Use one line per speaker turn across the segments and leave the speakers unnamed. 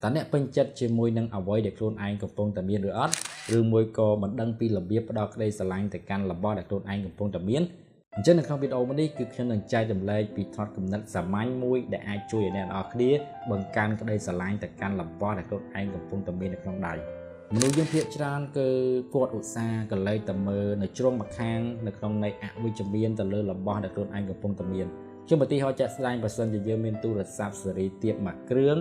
តើអ្នកពេញចិត្តជាមួយនឹងអ្វីដែលខ្លួនឯងកំពុងតែមានឬអត់ឬមួយក៏មិនដឹងពីរបៀបផ្ដោតក្តីស្រឡាញ់ទៅកាន់របស់ដែលខ្លួនឯងកំពុងតែមានអញ្ចឹងនៅក្នុងវីដេអូនេះគឺខ្ញុំនឹងចែករំលែកពីថតគំនិតសាមញ្ញមួយដែលអាចជួយឲ្យអ្នកនរគ្នាបង្កើនក្តីស្រឡាញ់ទៅកាន់របស់ដែលខ្លួនឯងកំពុងតែមាននៅក្នុងដៃមនុស្សយើងភាគច្រើនគឺគាត់ឧស្សាហ៍កលែងតែមើលនៅជ្រុងម្ខាងនៅក្នុងន័យអវិជ្ជមានទៅលើរបស់ដែលខ្លួនឯងកំពុងតែមានជាឧទាហរណ៍ចាក់ស្ដែងបើសិនជាយើងមានទូរស័ព្ទស៊េរីទាបមួយគ្រឿង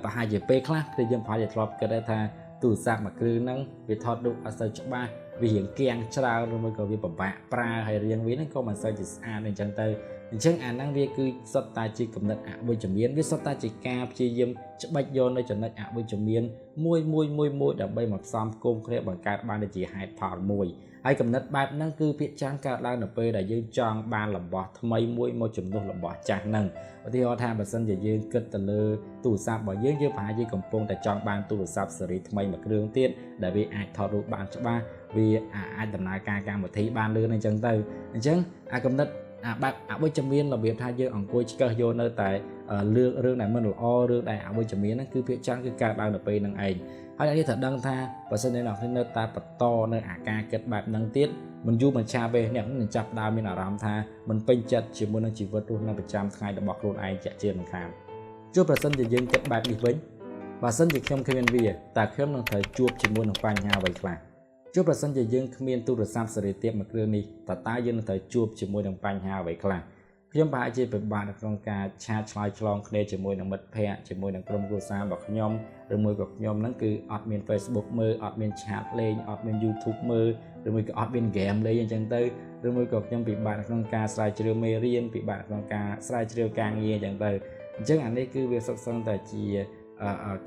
ប្រហែលជាពេលខ្លះគឺយើងប្រហែលជាធ្លាប់គិតដែរថាទូរស័ព្ទមួយគ្រឿងហ្នឹងវាថតរូបអត់សូវច្បាស់វារៀងគាំងច្រើនឬមួយក៏វាពិបាកប្រើហើយរៀងវាហ្នឹងក៏មិនសូវជាស្អាតអញ្ចឹងទៅអញ្ចឹងអាហ្នឹងវាគឺសុទ្ធតែជាគំនិតអវិជ្ជមានវាសុទ្ធតែជាការព្យាយាមច្បិចយកនៅចំណុចអវិជ្ជមានមួយដើម្បីមកផ្សំគុំគ្នាបង្កើតបានជាហេតុផលមួយហើយគំនិតបែបហ្នឹងគឺភាគច្រើនកើតឡើងនៅពេលដែលយើងចង់បានរបស់ថ្មីមួយមកជំនួសរបស់ចាស់ហ្នឹងឧទាហរណ៍ថាបើសិនជាយើងគិតទៅលើទូរស័ព្ទរបស់យើងប្រហែលជាកំពុងតែចង់បានទូរស័ព្ទស៊េរីថ្មីមួយគ្រឿងទៀតដែលវាអាចថតរូបបានច្បាស់វាអាចដំណើរការកម្មវិធីបានលឿនអញ្ចឹងទៅអញ្ចឹងអាគំនិតបែបអវិជ្ជមានរបៀបថាយើងអង្គុយឆ្កឹះយកនៅតែរឿងដែលមិនល្អរឿងដែលអវិជ្ជមានហ្នឹងគឺភាគច្រើនគឺកើតឡើងនៅពេលហ្នឹងឯងហើយអ្នកនេះត្រូវដឹងថាបើសិនជាអ្នកនៅតែបន្តនៅអាការគិតបែបហ្នឹងទៀតមិនយូរមិនឆាប់ទេអ្នកនឹងចាប់ដើមមានអារម្មណ៍ថាមិនពេញចិត្តជាមួយនឹងជីវិតរស់នៅប្រចាំថ្ងៃរបស់ខ្លួនឯងជាក់ជាមិនខានចុះប្រសិនជាយើងគិតបែបនេះវិញបើសិនជាខ្ញុំគ្មានវាតើខ្ញុំនឹងត្រូវជួបជាមួយនឹងបញ្ហាអ្វីខ្លះចុះប្រសិនជាយើងគ្មានទូរស័ព្ទស៊េរីទាបមួយគ្រឿងនេះតើយើងនឹងត្រូវជួបជាមួយនឹងបញ្ហាអ្វីខ្លះខ្ញុំប្រហែលជាពិបាកនៅក្នុងការឆាតឆ្លើយឆ្លងគ្នាជាមួយនឹងមិត្តភ័ក្តិជាមួយនឹងក្រុមគ្រួសាររបស់ខ្ញុំឬមួយក៏ខ្ញុំហ្នឹងគឺអត់មាន Facebook មើលអត់មានឆាតលេងអត់មាន YouTube មើលឬមួយក៏អត់មាន game លេងអញ្ចឹងទៅឬមួយក៏ខ្ញុំពិបាកនៅក្នុងការស្រាវជ្រាវមេរៀនពិបាកក្នុងការស្រាវជ្រាវការងារអញ្ចឹងទៅអញ្ចឹងអានេះគឺវាសុទ្ធសឹងតែជា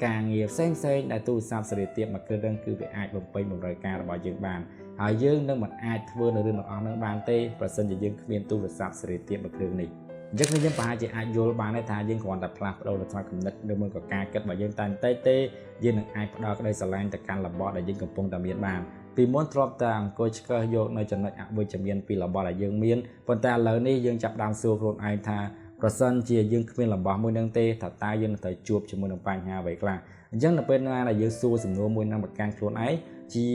ការងារផ្សេងដែលទូរស័ព្ទស៊េរីទាបមួយគ្រឿងគឺវាអាចបំពេញតម្រូវការរបស់យើងបានហើយយើងនឹងមិនអាចធ្វើនៅរឿងទាំងអស់ហ្នឹងបានទេប្រសិនជាយើងគ្មានទូរស័ព្ទស៊េរីទាបមួយគ្រឿងនេះអញ្ចឹងខ្ញុំប្រហែលជាអាចយល់បានថាយើងគ្រាន់តែផ្លាស់ប្ដូរនៅក្នុងគំនិតឬមួយក៏ការគិតរបស់យើងតែបន្តិចទេយើងនឹងអាចផ្ដល់ក្តីស្រឡាញ់ទៅកាន់របស់ដែលយើងកំពុងតែមានបានពីមុនធ្លាប់តែអង្គុយឆ្កឹះយកនៅចំណុចអវិជ្ជមានពីរបស់ដែលយើងមានប៉ុន្តែឥឡូវនេះយើងចាប់ផ្ដើមសួរខ្លួនឯងថាប្រសិនជាយើងគ្មានរបស់មួយនឹងទេតើយើងនឹងត្រូវជួបជាមួយនឹងបញ្ហាអ្វីខ្លះអញ្ចឹងនៅពេលណាដែលយើងសួរសំណួរមួយនឹងប្រកាន់ខ្លួនឯងជា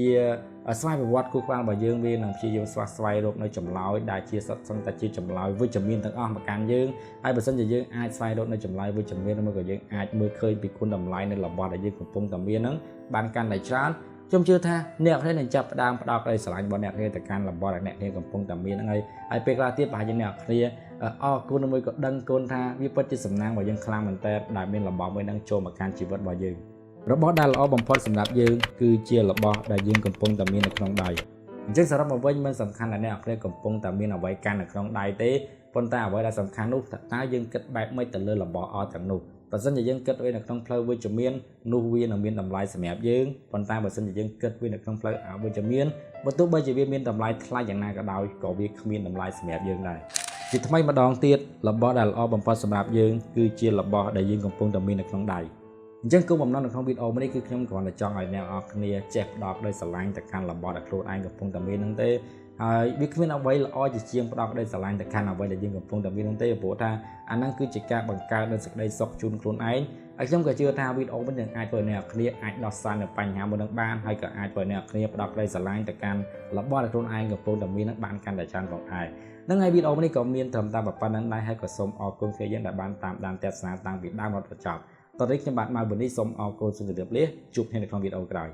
ស្វ័យប្រវត្តិគូក្បាលរបស់យើងវានឹងព្យាយាមស្វែងរកនៅចម្លើយដែលជាសុទ្ធសឹងតែជាចម្លើយវិជ្ជមានទាំងអស់មកកាន់យើងហើយបើសិនជាយើងអាចស្វែងរកនៅចម្លើយវិជ្ជមានឬក៏យើងអាចមើលឃើញពីគុណតម្លៃនៃរបស់ដែលយើងកំពុងតែមានហ្នឹងបានកាន់តែច្រើនខ្ញុំជឿថាអ្នកគ្នានឹងចាប់ផ្ដើមផ្ដោតក្តីស្រឡាញ់របស់អ្នកគ្នាទៅកាន់របស់ដែលអ្នកគ្នាកំពុងតែមានហ្នឹងហើយពេលខ្លះទៀតប្រហែលជាអ្នកគ្នាអរគុណមួយក៏ដឹងគុណថាវាពិតជាសំណាងរបស់យើងខ្លាំងមែនតើដែលមានរបស់មួយហ្នឹងចូលមកកាន់ជីវិតរបស់យើងរបស់ដែលល្អបំផុតសម្រាប់យើងគឺជារបស់ដែលយើងកំពុងតែមាននៅក្នុងដៃអញ្ចឹងសរុបមកវិញមិនសំខាន់ថាអ្នកគ្នាកំពុងតែមានអ្វីកាន់នៅក្នុងដៃទេប៉ុន្តែអ្វីដែលសំខាន់នោះតើយើងគិតបែបម៉េចទៅលើរបស់អត់ទាំងនោះបើសិនជាយើងគិតវានៅក្នុងផ្លូវវិជ្ជមាននោះវានឹងមានតម្លៃសម្រាប់យើងប៉ុន្តែបើសិនជាយើងគិតវានៅក្នុងផ្លូវអវិជ្ជមានបើទោះបីជាវាមានតម្លៃថ្លៃយ៉ាងណាក៏ដោយក៏វាគ្មានតម្លៃសម្រាប់យើងដែរជាថ្មីម្ដងទៀតរបស់ដែលល្អបំផុតសម្រាប់យើងគឺជារបស់ដែលយើងកំពុងតែមាននៅក្នុងដៃអញ្ចឹងគោលបំណងនៅក្នុងវីដេអូនេះគឺខ្ញុំគ្រាន់តែចង់ឲ្យអ្នកនរគ្នាចេះផ្ដោតដោយស្រឡាញ់ទៅកាន់របស់ដែលខ្លួនឯងកំពុងតែមានហ្នឹងទេហើយវាគ្មានអ្វីល្អជាជាងផ្ដោតដោយស្រឡាញ់ទៅកាន់អ្វីដែលយើងកំពុងតែមានហ្នឹងទេព្រោះថាអាហ្នឹងគឺជាការបង្កើតនូវសេចក្តីសុខជូនខ្លួនឯងហើយខ្ញុំក៏ជឿថាវីដេអូនេះនឹងអាចធ្វើឲ្យអ្នកគ្នាអាចដោះស្រាយនៅបញ្ហាមួយនឹងបានហើយក៏អាចធ្វើឲ្យអ្នកគ្នាផ្ដោតដោយស្រឡាញ់ទៅកាន់របស់ដែលខ្លួនឯងកំពុងតែមានហ្នឹងបានកាន់តែច្រើនផងដែរហ្នឹងហើយវីដេអូនេះក៏មានត្រឹមតែប៉ុណ្្នឹងដែរហើយក៏សូមអរគុណគ្នាយើងដែលបានតាមដានទស្សនាតាំងពីដើមរហូតដល់ចប់តោះនេះខ្ញុំបាទម៉ៅប៊ូនីសូមអរគុណសូមជម្រាបលាជួបគ្នានៅក្នុងវីដេអូក្រោយ